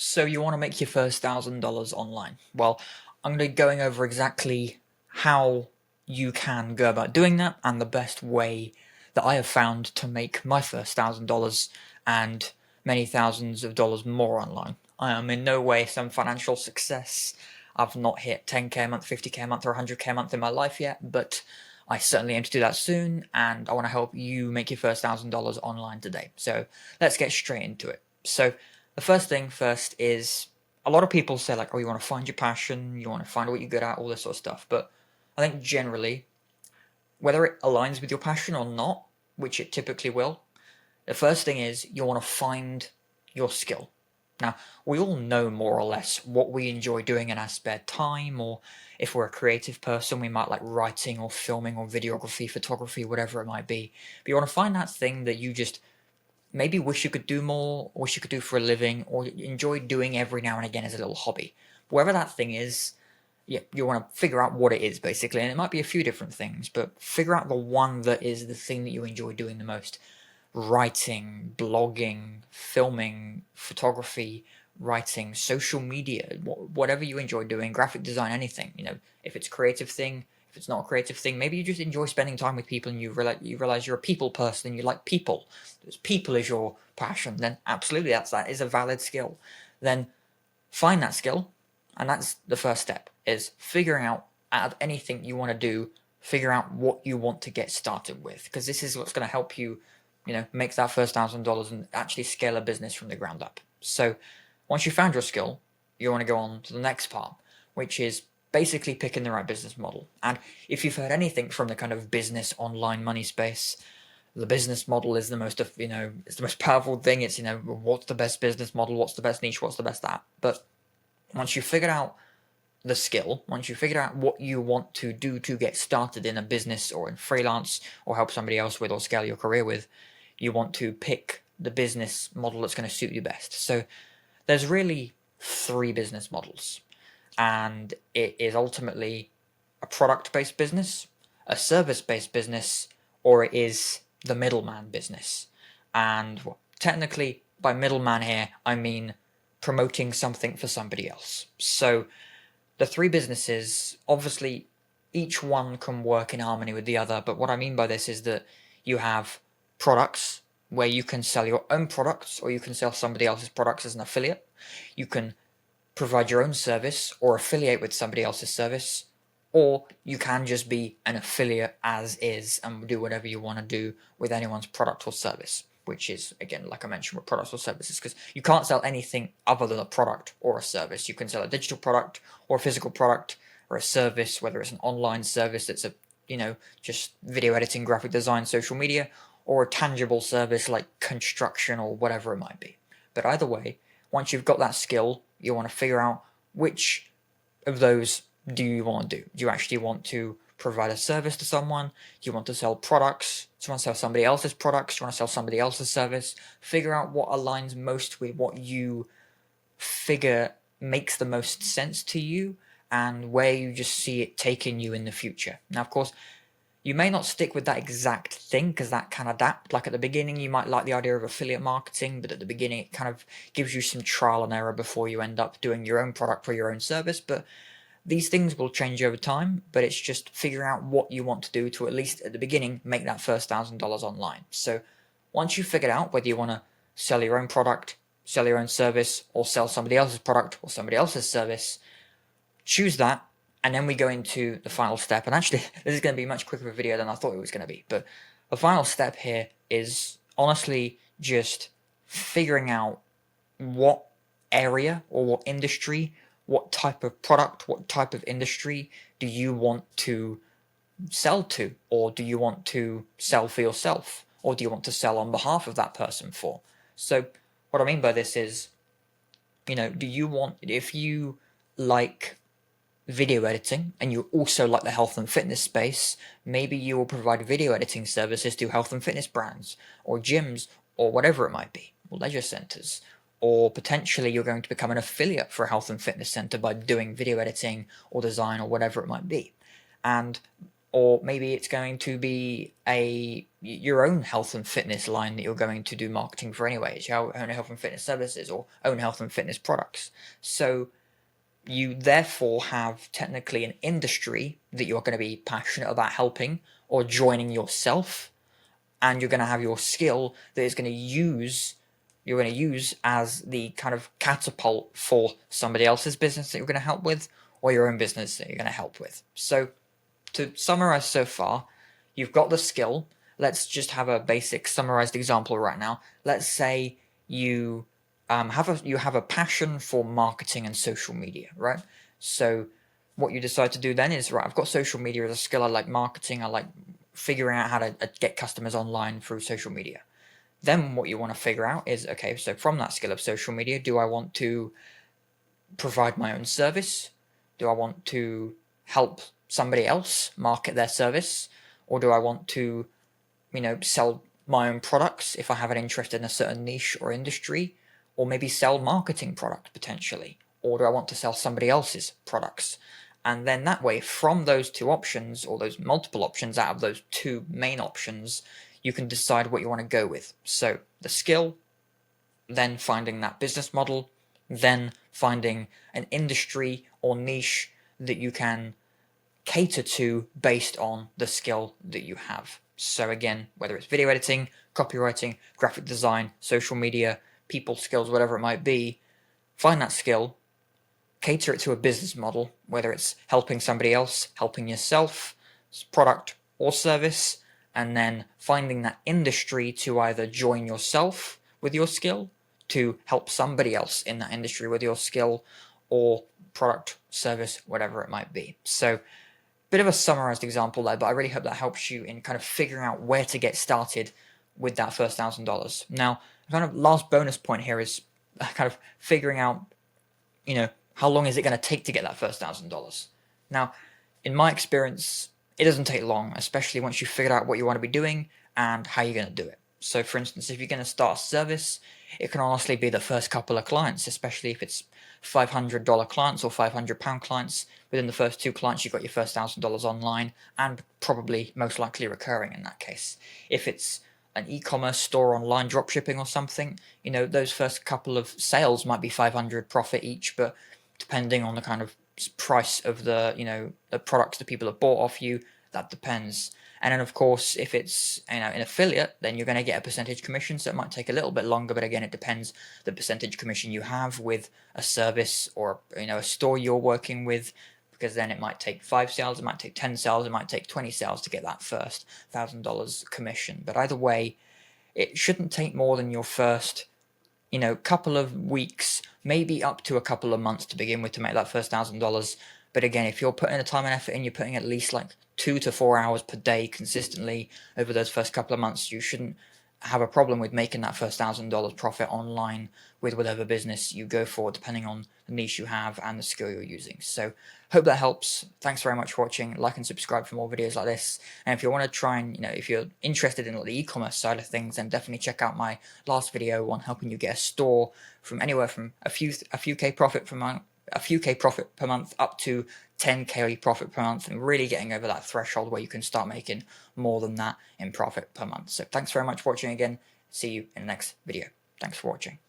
So you want to make your first $1,000 online. Well, I'm going to be going over exactly how you can go about doing that and the best way that I have found to make my first $1,000 and many thousands of dollars more online. I am in no way some financial success. I've not hit 10k a month, 50k a month, or 100k a month in my life yet, but I certainly aim to do that soon, and I want to help you make your first $1,000 online today. So let's get straight into it. So the first thing first is a lot of people say like, oh, you want to find your passion, you want to find what you're good at, all this sort of stuff. But I think generally, whether it aligns with your passion or not, which it typically will, the first thing is you want to find your skill. Now, we all know more or less what we enjoy doing in our spare time, or if we're a creative person, we might like writing or filming or videography, photography, whatever it might be. But you want to find that thing that you just maybe wish you could do more, wish you could do for a living, or enjoy doing every now and again as a little hobby. Whatever that thing is, yeah, you want to figure out what it is basically, and it might be a few different things, but figure out the one that is the thing that you enjoy doing the most. Writing, blogging, filming, photography, writing, social media, whatever you enjoy doing, graphic design, anything. If it's a creative thing, if it's not a creative thing, maybe you just enjoy spending time with people and you realize you're a people person and you like people. People is your passion, then absolutely that is a valid skill. Then find that skill, and that's the first step, is figuring out of anything you want to do, figure out what you want to get started with, because this is what's going to help you, make that first $1,000 and actually scale a business from the ground up. So once you found your skill, you want to go on to the next part, which is basically picking the right business model. And if you've heard anything from the kind of business online money space, the business model is the most, it's the most powerful thing. It's, what's the best business model? What's the best niche? What's the best that? But once you figured out the skill, once you figured out what you want to do to get started in a business or in freelance or help somebody else with or scale your career with, you want to pick the business model that's going to suit you best. So there's really three business models, and it is ultimately a product-based business, a service-based business, or it is the middleman business. And technically, by middleman here, I mean promoting something for somebody else. So the three businesses, obviously, each one can work in harmony with the other. But what I mean by this is that you have products where you can sell your own products, or you can sell somebody else's products as an affiliate. You can provide your own service or affiliate with somebody else's service, or you can just be an affiliate as is and do whatever you want to do with anyone's product or service, which is, again, like I mentioned, with products or services, because you can't sell anything other than a product or a service. You can sell a digital product or a physical product or a service, whether it's an online service that's just video editing, graphic design, social media, or a tangible service like construction or whatever it might be. But either way, once you've got that skill, you want to figure out which of those do you want to do. Do you actually want to provide a service to someone? Do you want to sell products? Do you want to sell somebody else's products? Do you want to sell somebody else's service? Figure out what aligns most with what you figure makes the most sense to you and where you just see it taking you in the future. Now, of course, you may not stick with that exact thing because that can adapt. Like at the beginning, you might like the idea of affiliate marketing, but at the beginning, it kind of gives you some trial and error before you end up doing your own product for your own service. But these things will change over time, but it's just figuring out what you want to do to, at least at the beginning, make that first $1,000 online. So once you've figured out whether you want to sell your own product, sell your own service, or sell somebody else's product or somebody else's service, choose that. And then we go into the final step. And actually, this is going to be much quicker of a video than I thought it was going to be. But the final step here is honestly just figuring out what area or what industry, what type of product, what type of industry do you want to sell to? Or do you want to sell for yourself? Or do you want to sell on behalf of that person for? So what I mean by this is, if you like video editing and you also like the health and fitness space, maybe you will provide video editing services to health and fitness brands or gyms or whatever it might be, or leisure centers. Or potentially you're going to become an affiliate for a health and fitness center by doing video editing or design or whatever it might be. Or maybe it's going to be a your own health and fitness line that you're going to do marketing for anyway. It's your own health and fitness services or own health and fitness products. So you therefore have technically an industry that you're going to be passionate about helping or joining yourself, and you're going to have your skill that is going to use you're going to use as the kind of catapult for somebody else's business that you're going to help with, or your own business that you're going to help with. So to summarize so far, you've got the skill. Let's just have a basic summarized example right now. Let's say you have a passion for marketing and social media, right? So what you decide to do then is, right, I've got social media as a skill. I like marketing. I like figuring out how to get customers online through social media. Then what you want to figure out is, okay, so from that skill of social media, do I want to provide my own service? Do I want to help somebody else market their service? Or do I want to, sell my own products if I have an interest in a certain niche or industry? Or maybe sell marketing products potentially? Or do I want to sell somebody else's products? And then that way, from those two options, or those multiple options out of those two main options, you can decide what you want to go with. So the skill, then finding that business model, then finding an industry or niche that you can cater to based on the skill that you have. So again, whether it's video editing, copywriting, graphic design, social media, people skills, whatever it might be, find that skill, cater it to a business model, whether it's helping somebody else, helping yourself, product or service, and then finding that industry to either join yourself with your skill, to help somebody else in that industry with your skill, or product, service, whatever it might be. So bit of a summarized example there, but I really hope that helps you in kind of figuring out where to get started with that first $1,000. Now, kind of last bonus point here is kind of figuring out, how long is it going to take to get that first $1,000? Now, in my experience, it doesn't take long, especially once you've figured out what you want to be doing and how you're going to do it. So for instance, if you're going to start a service, it can honestly be the first couple of clients, especially if it's $500 clients or £500 clients. Within the first 2 clients, you've got your first $1,000 online, and probably most likely recurring in that case. If it's an e-commerce store, online dropshipping or something, those first couple of sales might be 500 profit each, but depending on the kind of price of the products that people have bought off you, that depends. And then of course, if it's an affiliate, then you're going to get a percentage commission, so it might take a little bit longer, but again, it depends the percentage commission you have with a service or a store you're working with, because then it might take 5 sales, it might take 10 sales, it might take 20 sales to get that first $1,000 commission. But either way, it shouldn't take more than your first couple of weeks, maybe up to a couple of months to begin with, to make that first $1,000. But again, if you're putting the time and effort in, you're putting at least like 2 to 4 hours per day consistently over those first couple of months, you shouldn't have a problem with making that first $1,000 profit online with whatever business you go for, depending on the niche you have and the skill you're using. So hope that helps. Thanks very much for watching. Like and subscribe for more videos like this. And if you want to try and, if you're interested in the e-commerce side of things, then definitely check out my last video on helping you get a store from anywhere from a few K profit per month, up to 10K profit per month, and really getting over that threshold where you can start making more than that in profit per month. So thanks very much for watching again. See you in the next video. Thanks for watching.